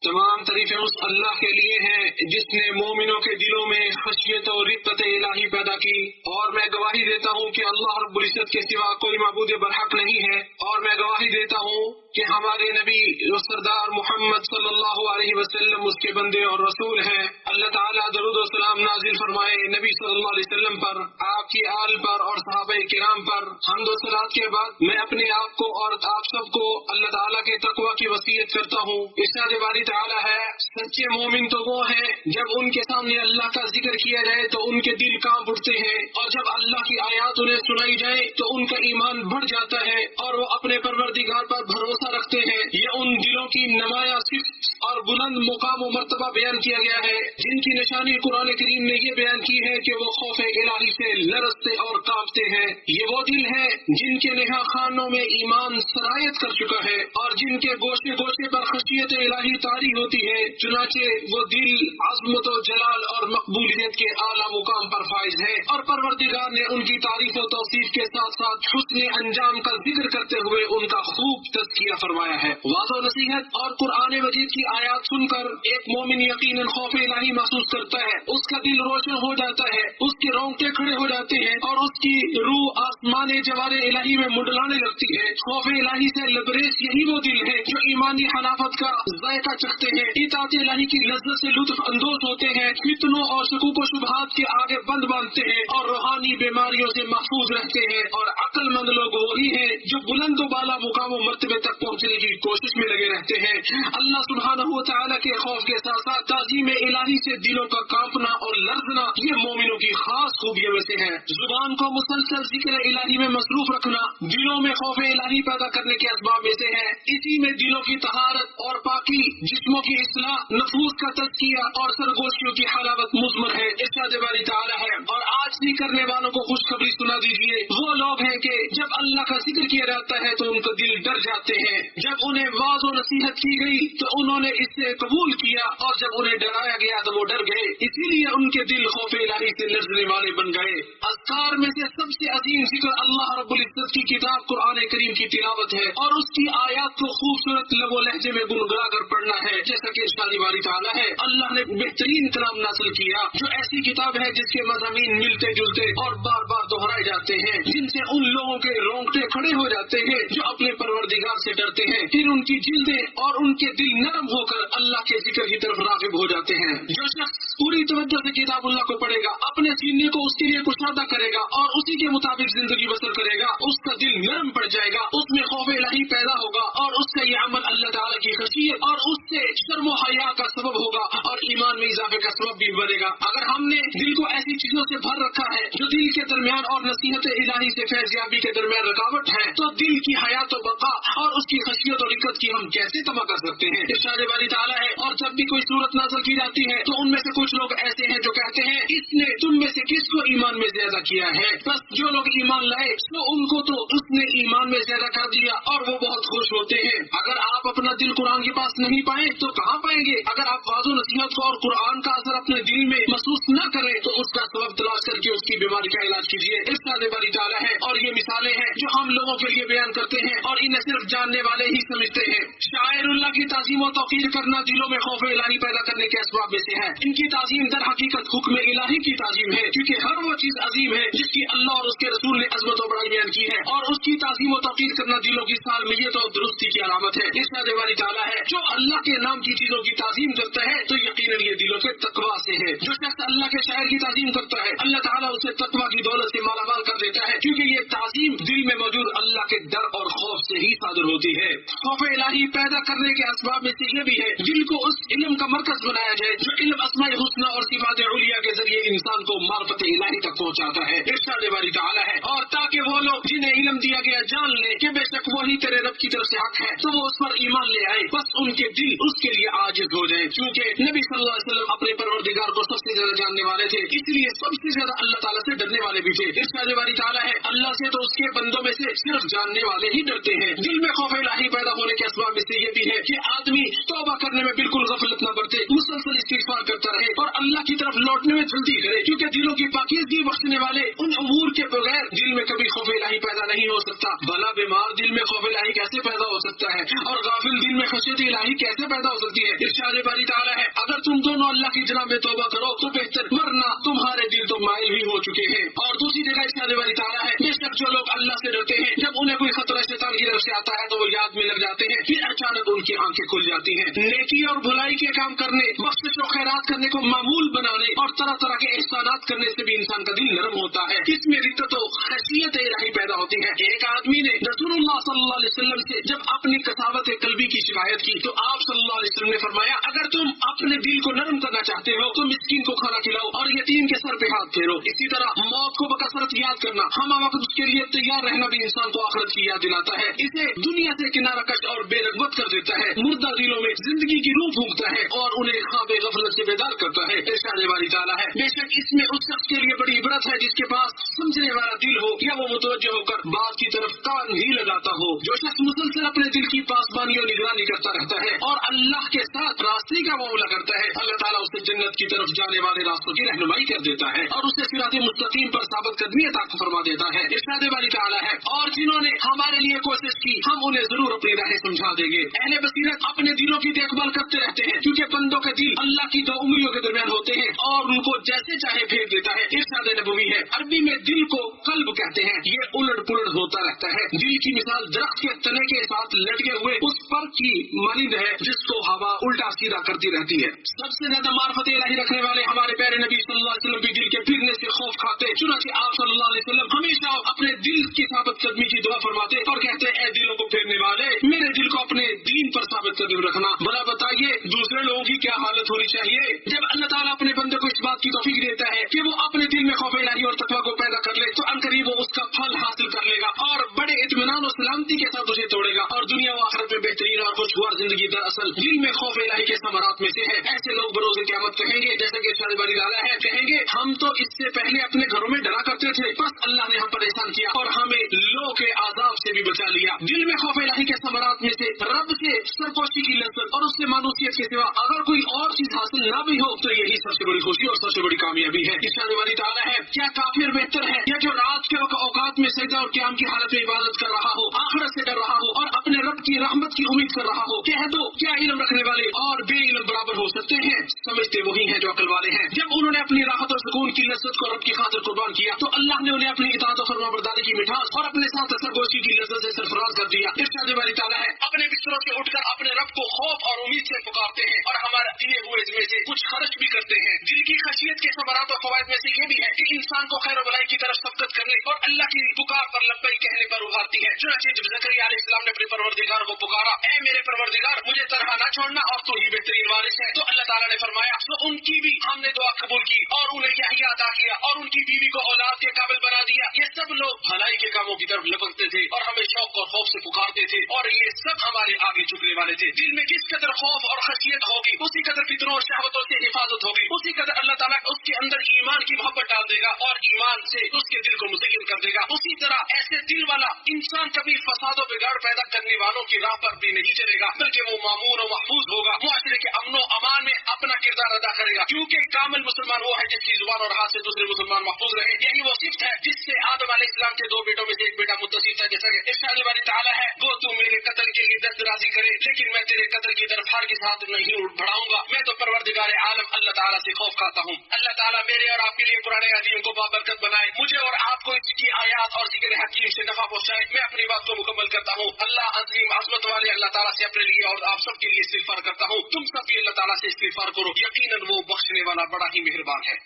تمام تعریفیں اس اللہ کے لیے ہیں جس نے مومنوں کے دلوں میں خشیت اور رقت الہی پیدا کی، اور میں گواہی دیتا ہوں کہ اللہ رب العزت کے سوا کوئی معبود برحق نہیں ہے، اور میں گواہی دیتا ہوں کہ ہمارے نبی و سردار محمد صلی اللہ علیہ وسلم اس کے بندے اور رسول ہیں۔ اللہ تعالیٰ درود و سلام نازل فرمائے نبی صلی اللہ علیہ وسلم پر، آپ کی آل پر اور صحابہ کرام پر۔ حمد و صلات کے بعد میں اپنے آپ کو اور آپ سب کو اللہ تعالیٰ کے تقوی کی وصیت کرتا ہوں۔ ارشاد باری تعالیٰ ہے، سچے مومن تو وہ ہیں جب ان کے سامنے اللہ کا ذکر کیا جائے تو ان کے دل کانپ اٹھتے ہیں، اور جب اللہ کی آیات انہیں سنائی جائے تو ان کا ایمان بڑھ جاتا ہے اور وہ اپنے پروردگار پر بھروسہ رکھتے ہیں۔ یہ ان دلوں کی نمایاں صفت اور بلند مقام و مرتبہ بیان کیا گیا ہے جن کی نشانی قرآن کریم نے یہ بیان کی ہے کہ وہ خوف الہی سے لرزتے اور کانپتے ہیں۔ یہ وہ دل ہے جن کے نہا خانوں میں ایمان سرایت کر چکا ہے اور جن کے گوشے گوشے پر خشیت الہی طاری ہوتی ہے، چنانچہ وہ دل عظمت و جلال اور مقبولیت کے اعلیٰ مقام پر فائز ہے، اور پروردگار نے ان کی تعریف و توصیف کے ساتھ ساتھ حسن انجام کا ذکر کرتے ہوئے ان کا خوب تذکیہ فرمایا ہے۔ واضح و نصیحت اور قرآن مجید کی آیات سن کر ایک مومن یقیناً خوف الہی محسوس کرتا ہے، اس کا دل روشن ہو جاتا ہے، اس کے رونگٹے کھڑے ہو جاتے ہیں اور اس کی روح آسمان جوار الہی میں منڈلانے لگتی ہے۔ خوف الہی سے لبریز یہی وہ دل ہے جو ایمانی حلافت کا ذائقہ چکھتے ہیں، اطاعت الہی کی لذت سے لطف اندوز ہوتے ہیں، فتنوں اور شکوک و شبہات کے آگے بند باندھتے ہیں اور روحانی بیماریوں سے محفوظ رہتے ہیں، اور عقل مند لوگ وہی ہیں جو بلند و بالا مقام و مرتبے تک پہنچنے کی کوشش میں لگے رہتے ہیں۔ اللہ سبحانہ و تعالیٰ کے خوف کے ساتھ ساتھ تعظیم الہی سے دلوں کا کانپنا اور لرزنا یہ مومنوں کی خاص خوبیوں میں سے ہے۔ زبان کو مسلسل ذکر الہی میں مصروف رکھنا دلوں میں خوف الہی پیدا کرنے کے اسباب میں سے ہے۔ اسی میں دلوں کی طہارت اور پاکی، جسموں کی اصلاح، نفوس کا تزکیہ اور سرگوشیوں کی حلاوت مضمر ہے۔ ارشاد باری تعالیٰ ہے، اور آج بھی کرنے والوں کو خوشخبری سنا دیجیے، وہ لوگ ہیں کہ جب اللہ کا ذکر کیا جاتا ہے تو ان کا دل ڈر جاتے ہیں، جب انہیں واضح و نصیحت کی گئی تو انہوں نے اس سے قبول کیا، اور جب انہیں ڈرایا گیا تو وہ ڈر گئے، اسی لیے ان کے دل خوف الہی سے لرزنے والے بن گئے۔ اذکار میں سے سب سے عظیم ذکر اللہ رب العزت کی کتاب قرآن کریم کی تلاوت ہے، اور اس کی آیات کو خوبصورت لب و لہجے میں گنگنا کر پڑھنا ہے، جیسا کہ ارشاد باری تعالیٰ ہے۔ اللہ نے بہترین کلام نازل کیا جو ایسی کتاب ہے جس کے مضامین ملتے جلتے اور بار بار دہرائے جاتے ہیں، جن سے ان لوگوں کے رونگٹے کھڑے ہو جاتے ہیں جو اپنے پروردگار سے ڈرتے ہیں، پھر ان کی جلدیں اور ان کے دل نرم ہو کر اللہ کے ذکر کی طرف راغب ہو جاتے ہیں۔ جو شخص پوری توجہ سے کتاب اللہ کو پڑھے گا، اپنے سینے کو اس کے لیے کشادہ کرے گا اور اسی کے مطابق زندگی بسر کرے گا، اس کا دل نرم پڑ جائے گا، اس میں خوف الہی پیدا ہوگا، اور اس کا یہ عمل اللہ تعالیٰ کی خشیت اور اس سے شرم و حیا کا سبب ہوگا، اور ایمان میں اضافے کا سبب بھی بنے گا۔ اگر ہم نے دل کو ایسی چیزوں سے بھر رکھا ہے جو دل کے درمیان اور نصیحت الہی سے فیضیابی کے درمیان رکاوٹ ہے، تو دل کی حیات و بقا اور اس کی خشیت اور رقت کی ہم کیسے تما کر سکتے ہیں؟ ارشاد باری تعالیٰ ہے، اور جب بھی کوئی صورت نازل کی جاتی ہے تو ان میں سے کچھ لوگ ایسے ہیں جو کہتے ہیں اس نے تم میں سے کس کو ایمان میں زیادہ کیا ہے؟ بس جو لوگ ایمان لائے تو ان کو تو اس نے ایمان میں زیادہ کر دیا اور وہ بہت خوش ہوتے ہیں۔ اگر آپ اپنا دل قرآن کے پاس نہیں پائیں تو کہاں پائیں گے؟ اگر آپ واضح و نصیحت کو اور قرآن کا اثر اپنے دل میں محسوس نہ کریں تو اس کا سبب تلاش کر کے اس کی بیماری کا علاج کیجیے۔ ارشاد باری تعالیٰ ہے، اور یہ مثالیں ہیں جو ہم لوگوں کے لیے بیان کرتے ہیں اور انہیں صرف جاننے والے ہی سمجھتے ہیں۔ شاعر اللہ کی تعظیم و توقیر کرنا دلوں میں خوف الہی پیدا کرنے کے اسباب میں سے ہے۔ ان کی تعظیم در حقیقت حکم الہی کی تعظیم ہے، کیونکہ ہر وہ چیز عظیم ہے جس کی اللہ اور اس کے رسول نے عظمت و بڑائی بیان کی ہے، اور اس کی تعظیم و توقیر کرنا دلوں کی سالمیت اور درستی کی علامت ہے۔ ارشاد باری تعالیٰ ہے، جو اللہ کے نام کی چیزوں کی تعظیم کرتا ہے تو یقیناً یہ دلوں کے تقویٰ سے ہے۔ جو شخص اللہ کے شاعر کی تعظیم کرتا ہے اللہ تعالیٰ اسے تقویٰ کی دولت سے مالا مال کر دیتا ہے، کیونکہ یہ تعظیم دل میں موجود اللہ کے ڈر اور خوف سے ہی صادر ہوتی ہے۔ خوف الہی پیدا کرنے کے اسباب میں سے یہ بھی ہے دل کو اس علم کا مرکز بنایا جائے جو علم اسماء الحسنی اور صفات علیہ کے ذریعے انسان کو معرفت الہی تک پہنچاتا ہے۔ ارشاد باری تعالیٰ ہے، اور تاکہ وہ لوگ جنہیں علم دیا گیا جان لیں کہ بے شک وہی تیرے رب کی طرف سے حق ہے تو وہ اس پر ایمان لے آئے، بس ان کے دل اس کے لیے عاجز ہو جائے، کیونکہ نبی صلی اللہ علیہ وسلم اپنے پروردگار کو سب سے زیادہ جاننے والے تھے، اس لیے سب سے زیادہ اللہ تعالیٰ سے ڈرنے والے بھی تھے۔ ارشاد باری تعالیٰ ہے، اللہ سے تو اس کے بندوں میں سے صرف جاننے والے ہی ڈرتے ہیں۔ دل میں خوف الہی پیدا ہونے کے اسباب میں سے یہ بھی ہے کہ آدمی توبہ کرنے میں بالکل غفلت نہ برتے، مسلسل استغفار کرتا رہے اور اللہ اللہ کی طرف لوٹنے میں جلدی کرے، کیونکہ دلوں کی پاکیزگی بخشنے والے ان امور کے بغیر دل میں کبھی خوف الہی پیدا نہیں ہو سکتا۔ بھلا بیمار دل میں خوف الہی کیسے پیدا ہو سکتا ہے، اور غافل دل میں خشیت الہی کیسے پیدا ہو سکتی ہے؟ ارشاد باری تعالیٰ ہے اگر تم دونوں اللہ کی جناب میں توبہ کرو تو بہتر، ورنہ تمہارے دل تو مائل بھی ہو چکے ہیں۔ اور دوسری جگہ ارشاد باری تعالیٰ ہے بے شک جو لوگ اللہ سے ڈرتے ہیں جب انہیں کوئی خطرہ شیطان کی طرف سے آتا ہے تو وہ یاد میں لگ جاتے ہیں، پھر اچانک ان کی آنکھیں کھل جاتی ہیں۔ نیکی اور بھلائی کے کام کرنے، بخشش و خیرات کرنے کو معمول بنانے اور طرح طرح کے احسانات کرنے سے بھی انسان کا دل نرم ہوتا ہے، اس میں رقت و خشیت الہی پیدا ہوتی ہے۔ ایک آدمی نے رسول اللہ صلی اللہ علیہ وسلم سے جب اپنی کساوت قلبی کی شکایت کی تو آپ صلی اللہ علیہ وسلم نے فرمایا اگر تم اپنے دل کو نرم کرنا چاہتے ہو تو مسکین کو کھانا کھلاؤ اور یتیم کے سر پہ ہاتھ پھیرو۔ اسی طرح موت کو بکثرت یاد کرنا، ہم وقت اس کے لیے تیار رہنا بھی انسان کو آخرت کی یاد دلاتا ہے، اسے دنیا سے کنارہ کش اور بے رغبت کر دیتا ہے، مردہ دلوں میں زندگی کی روح پھونکتا ہے اور انہیں خواب غفلت سے بیدار کرتا ہے۔ ارشاد باری تعالیٰ ہے بے شک اس میں اس شخص کے لیے بڑی عبرت ہے جس کے پاس سمجھنے والا دل ہو یا وہ متوجہ ہو کر بات کی طرف کان ہی لگاتا ہو۔ جو شخص مسلسل اپنے دل کی پاسبانی اور نگرانی کرتا رہتا ہے اور اللہ کے ساتھ راستے کا معاملہ کرتا ہے، اللہ تعالیٰ اسے جنت کی طرف جانے والے راستوں کی رہنمائی کر دیتا ہے اور اسے صراط مستقیم پر ثابت قدمی عطا فرما دیتا ہے۔ ارشاد باری تعالیٰ ہے اور جنہوں نے ہمارے لیے کوشش کی ہم انہیں ضرور اپنی راہیں سمجھا دیں گے۔ اہل بصیرت اپنے دلوں کی دیکھ بھال کرتے رہتے ہیں کیونکہ بندوں کے دل اللہ کی دو انگلیوں کے درمیان ہوتے ہیں اور ان کو جیسے چاہے پھیر دیتا ہے۔ ارشاد نبوی ہے عربی میں دل کو قلب کہتے ہیں، یہ الٹ پلٹ ہوتا رہتا ہے۔ دل کی مثال درخت کے تنے کے ساتھ لٹکے ہوئے اس پر کی مانند ہے جس کو ہوا الٹا سیدھا کرتی رہتی ہے۔ سب سے زیادہ معرفت الہی رکھنے والے ہمارے پیارے نبی صلی اللہ علیہ وسلم بھی دل کے پھرنے سے خوف کھاتے، چنانچہ آپ صلی اللہ علیہ وسلم ہمیشہ اپنے دل کی ثابت قدمی کی دعا فرماتے اور کہتے اے دلوں کو پھیرنے والے میرے دل کو اپنے دین پر ثابت قدم رکھنا۔ بھلا بتائیے دوسرے لوگوں کی کیا حالت ہونی چاہیے جب اللہ تعالیٰ اپنے بندے کو اس بات کی توفیق دیتا ہے کہ وہ اپنے دل میں خوف الہی اور تقویٰ کو پیدا کر لے تو عنقریب وہ اس کا پھل حاصل کر لے گا اور بڑے اطمینان و سلامتی کے ساتھ اسے توڑے گا اور دنیا و آخرت میں بہترین اور خوشگوار زندگی دراصل دل میں خوف الہی کے ثمرات میں سے ہے۔ ایسے لوگ بروز قیامت کہیں گے جیسے کہ ارشاد باری تعالیٰ ہے کہیں گے ہم تو اس سے پہلے اپنے گھروں میں ڈرا کرتے تھے بس اللہ نے ہم پر احسان کیا اور ہمیں لو کے عذاب سے بھی بچا لیا۔ دل میں خوف الہی کے ثمرات میں سے رب سے سرپوشی کی لذت اور اس سے مانوسیت کے سوا اگر کوئی اور چیز حاصل نہ بھی ہو تو یہی سب سے بڑی خوشی اور سب سے بڑی کامیابی ہے۔ ارشاد باری تعالیٰ ہے کیا کافر بہتر ہے یا جو رات کے اوقات میں سجدہ اور قیام کی حالت میں عبادت کر رہا ہو، آخرت سے ڈر رہا ہو اور اپنے رب کی رحمت کی امید کر رہا ہو؟ کہہ دو کیا علم رکھنے والے اور بے علم برابر ہو سکتے ہیں؟ سمجھتے وہی ہیں جو عقل والے ہیں۔ جب انہوں نے اپنی راحت اور سکون کی لذت کو رب کی خاطر قربان کیا تو اللہ نے انہیں اپنی اطاعت و فرمانبرداری کی مٹھاس اور اپنے ساتھ سرگوشی کی لذت سے سرفراز کر دیا۔ ارشاد باری تعالیٰ ہے اپنے بستروں سے اٹھ کر اپنے رب کو خوف اور امید سے پکارتے ہیں اور ہمارے دیے ہوئے میں سے کچھ خرچ بھی کرتے ہیں۔ دل کی خشیت کے ثمرات و فوائد میں سے یہ بھی ہے کہ انسان کو خیر و بھلائی کی طرف سبقت کرنے اور اللہ کی پکار پر لبیک کہنے پر ابھارتی ہے۔ چنانچہ جب زکریا علیہ السلام نے اپنے پروردگار کو پکارا اے میرے پروردگار مجھے تنہا نہ چھوڑنا اور تو ہی بہترین وارث ہے، تو اللہ تعالیٰ نے فرمایا تو ان کی بھی ہم نے دعا قبول کی اور انہیں یحییٰ عطا کیا اور ان کی بیوی کو اولاد کے قابل بنا دیا۔ یہ سب لوگ بھلائی کے کاموں کی طرف لپکتے تھے اور ہمیں شوق اور خوف سے پکارتے تھے اور یہ سب ہمارے آگے جھکنے والے تھے۔ دل میں جس قدر خوف اور خشیت ہوگی اسی قدر فطروں اور شہوتوں سے حفاظت ہوگی، اسی قدر اللہ تعالیٰ اس کے اندر ایمان کی محبت ڈال دے گا اور ایمان سے اس کے دل کو مستقل کر دے گا۔ اسی طرح ایسے دل والا انسان کبھی فساد و بگاڑ پیدا کرنے والوں کی راہ پر بھی نہیں چلے گا بلکہ وہ مامون و محفوظ ہوگا، معاشرے کے امن و امان میں اپنا کردار ادا کرے گا، کیونکہ کامل مسلمان وہ ہے جس کی زبان اور ہاتھ سے دوسرے مسلمان محفوظ رہے۔ یہی وہ صفت ہے جس سے آدم علیہ السلام کے 2 بیٹوں میں سے ایک بیٹا متصف تھا، جیسا کہ ارشاد باری تعالیٰ ہے وہ تو میرے قتل کے لیے دست درازی کرے لیکن میں تیرے قتل کی طرف ہرگز ہاتھ نہیں بڑھاؤں گا، میں تو پروردگار عالم اللہ تعالیٰ سے خوف کھاتا ہوں۔ اللہ تعالیٰ میرے اور آپ کے لیے قرآن عظیم کو بابرکت بنائے، مجھے اور آپ کو اس کی آیات اور ذکر حکیم سے نفع پہنچائے۔ میں اپنی بات کو مکمل کرتا ہوں۔ اللہ عظیم عظمت والے اللہ تعالیٰ سے اپنے لیے اور آپ سب کے لیے استغفار کرتا ہوں، تم سب بھی اللہ تعالیٰ سے استغفار کرو، یقیناً وہ بخشنے والا بڑا ہی مہربان ہے۔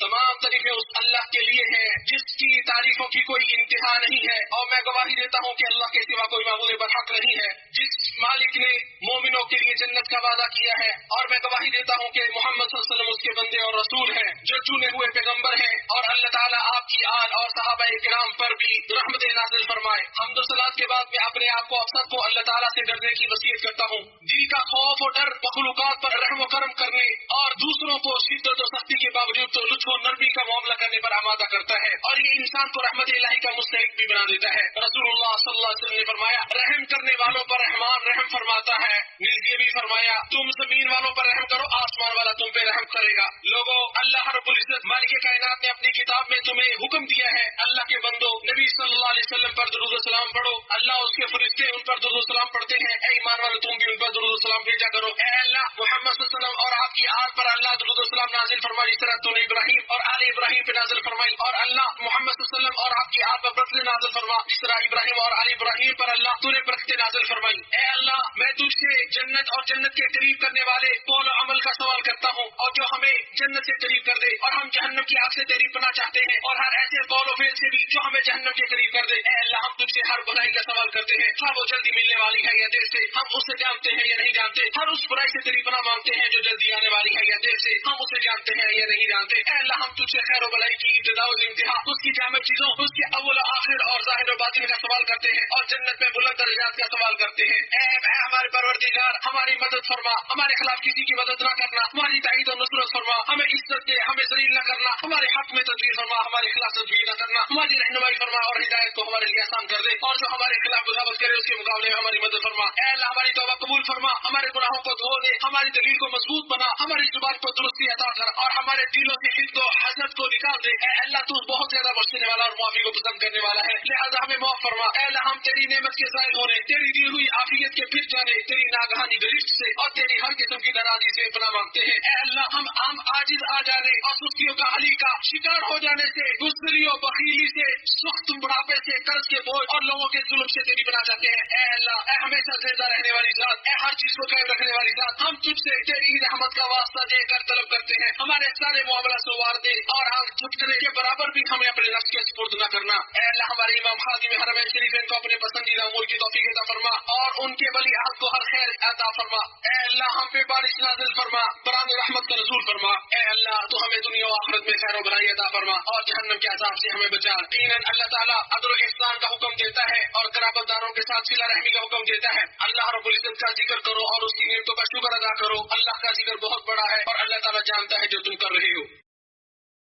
تمام تعریفیں اس اللہ کے لیے ہیں جس کی تعریفوں کی کوئی انتہا نہیں ہے اور میں گواہی دیتا ہوں کہ اللہ کے سوا کوئی معبود برحق نہیں ہے، جس مالک نے مومنوں کے لیے جنت کا وعدہ کیا ہے، اور میں گواہی دیتا ہوں کہ محمد صلی اللہ علیہ وسلم اس کے بندے اور رسول ہیں جو چنے ہوئے پیغمبر ہیں، اور اللہ تعالیٰ آپ کی آل اور صحابہ کرام پر بھی رحمت نازل فرمائے۔ حمد و صلات کے بعد میں اپنے آپ کو آپ سب کو اللہ تعالیٰ سے ڈرنے کی وصیت کرتا ہوں۔ دل کا خوف و ڈر مخلوقات پر رحم و کرم کرنے اور دوسروں کو شدت و سختی کے باوجود تو لطف کو نرمی کا معاملہ کرنے پر آمادہ کرتا ہے اور یہ انسان کو رحمت الہی کا مستحق بھی بنا دیتا ہے۔ رسول اللہ صلی اللہ علیہ وسلم نے فرمایا رحم کرنے والوں پر رحمان رحم فرماتا ہے۔ نیز یہ بھی فرمایا تم زمین والوں پر رحم کرو آسمان والا تم پہ رحم کرے گا۔ لوگوں اللہ رب العزت مالک کائنات نے اپنی کتاب میں تمہیں حکم دیا ہے اللہ کے بندو نبی صلی اللہ علیہ وسلم پر درود و سلام پڑھو، اللہ اس کے فرشتے ان پر درود و سلام پڑھتے ہیں، اے ایمان والو تم بھی ان پر درود و سلام بھیجا کرو۔ اے اللہ محمد صلی اللہ علیہ وسلم اور آپ کی آل پر اللہ درود و سلام نازل فرمائی جس طرح تو نے ابراہیم اور آل ابراہیم پہ نازل فرمائی، اور اللہ محمد صلی اللہ علیہ وسلم اور آپ کی آل پر برکتیں نازل فرما جس طرح ابراہیم اور آل ابراہیم پر اللہ تو نے برکتیں نازل فرمائی۔ اے اللہ میں تجھ سے جنت اور جنت کے قریب کرنے والے قول و عمل کا سوال کرتا ہوں اور جو ہمیں جنت سے قریب کر دے اور ہم جہنم کی آگ سے تیری پناہ چاہتے ہیں، اور ہر ایسے قول و فعل سے بھی جو ہمیں جہنم کے قریب کر دے۔ اے اللہ ہم تجھ سے ہر بھلائی کا سوال کرتے ہیں، خواہ وہ جلدی ملنے والی ہے یا دیر سے، ہم اسے جانتے ہیں یا نہیں جانتے، ہر اس برائی سے تیری پناہ مانگتے ہیں جو جلدی آنے والی ہے یا دیر سے، ہم اسے جانتے ہیں یا نہیں جانتے۔ اے اللہ ہم تجھ سے خیر و بھلائی کی ابتدا و انتہا، اس کی جامع چیزوں، اس کے اول و آخر اور ظاہر و باطن کا سوال کرتے ہیں اور جنت میں بلند درجات کا سوال کرتے ہیں۔ اے ہمارے پروردگار ہماری مدد فرما، ہمارے خلاف کسی کی مدد نہ کرنا، ہماری تائید و نصرت فرما، ہمیں عزت دے، ہمیں ذلیل نہ کرنا، ہمارے حق میں تدبیر فرما، ہمارے خلاف تدبیر نہ کرنا، ہماری رہنمائی فرما اور ہدایت کو ہمارے لیے آسان کر دے، اور جو ہمارے خلاف بغاوت کرے اس کے مقابلے میں ہماری مدد فرما۔ اے اللہ ہماری توبہ قبول فرما، ہمارے گناہوں کو دھو دے، ہماری دلیل کو مضبوط بنا، ہماری زبان کو درستی عطا کر اور ہمارے دلوں سے حقد و حسد کو نکال دے۔ اے اللہ تو بہت زیادہ بخشنے والا اور معافی کو پسند کرنے والا ہے، لہذا ہمیں معاف فرما۔ اے اللہ ہم تیری نعمت کے ظاہر ہونے، تیری دی ہوئی عافیت کے پھر جانے، تیری ناگہانی گرفت سے اور تیری ہر قسم کی ناراضی سے پناہ مانگتے ہیں۔ اے اللہ ہم عاجز آ جانے اور سستیوں کا علی کا شکار ہو جانے سے، بزدلی و بخیلی سے، سخت بڑھاپے سے، قرض کے بوجھ اور لوگوں کے ظلم سے تیری پناہ چاہتے ہیں۔ اے اللہ اے ہمیشہ زندہ رہنے والی ذات، اے ہر چیز کو قائم رکھنے والی ذات، ہم تجھ سے تیری ہی رحمت کا واسطہ دے کر طلب کرتے ہیں، ہمارے سارے معاملہ سوار دے اور ہم جھٹکنے کے برابر بھی ہمیں اپنے نفس کے سپرد نہ کرنا۔ اے اللہ ہمارے امام خادم حرمین شریفین کو اپنے پسندیدہ امور کی توفیق عطا فرما اور ان کے ولی عہد کو ہر خیر عطا فرما۔ اے اللہ ہم پہ بارش نازل فرما، بران رحمت کا نزول فرما۔ اے اللہ تو ہمیں دنیا و آخرت میں خیر و بھلائی عطا فرما اور جہنم کے عذاب سے ہمیں بچا۔ یقیناً اللہ تعالیٰ عدل و احسان کا حکم دیتا ہے اور قرابت داروں کے ساتھ صلہ رحمی کا حکم دیتا ہے۔ اللہ رب العزت کا ذکر کرو اور اس کی نعمتوں کا شکر ادا کرو، اللہ کا ذکر بہت بڑا ہے اور اللہ تعالیٰ جانتا ہے جو تم کر رہے ہو۔